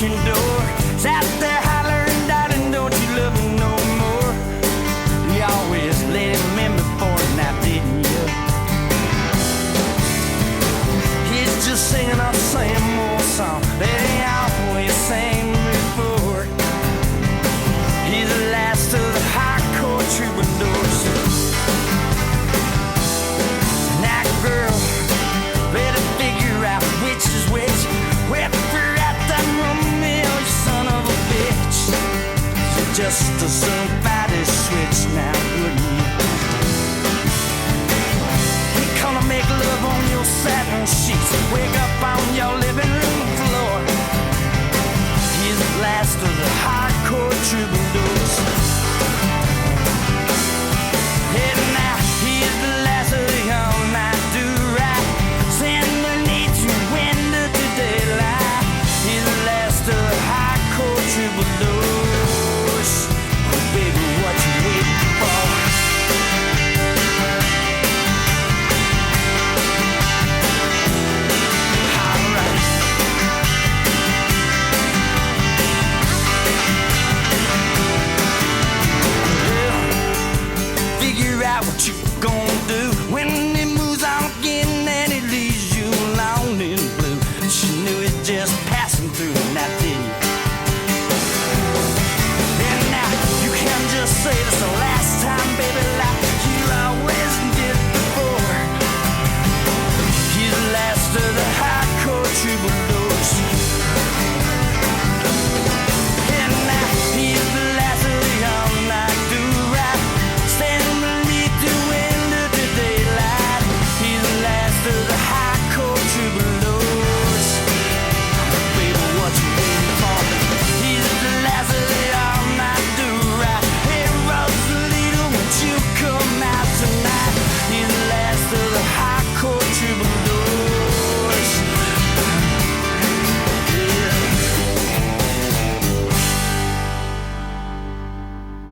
kitchen door. He's out there hollering, darling, don't you love me no more? You always let him in before now, didn't you? He's just singing the same old song that he always sang before. He's the last of the hardcore troubadours. Now, girl, better figure out which is which. Whip her out that Romeo, you son of a bitch. You'd just as soon fight his switch now, wouldn't you? He gonna make love on your satin sheets, wake up on your living room floor. He's the last of the hardcore troubadours. And now he's the last of the all-night do-right, send the need to window to daylight. He's the last of the hardcore troubadours. Oh, baby, what you waiting for? Figure out what you gonna do when he moves on again and he leaves you alone in blue. She knew it just passing through, now didn't you? And now you can just say this the last time, baby.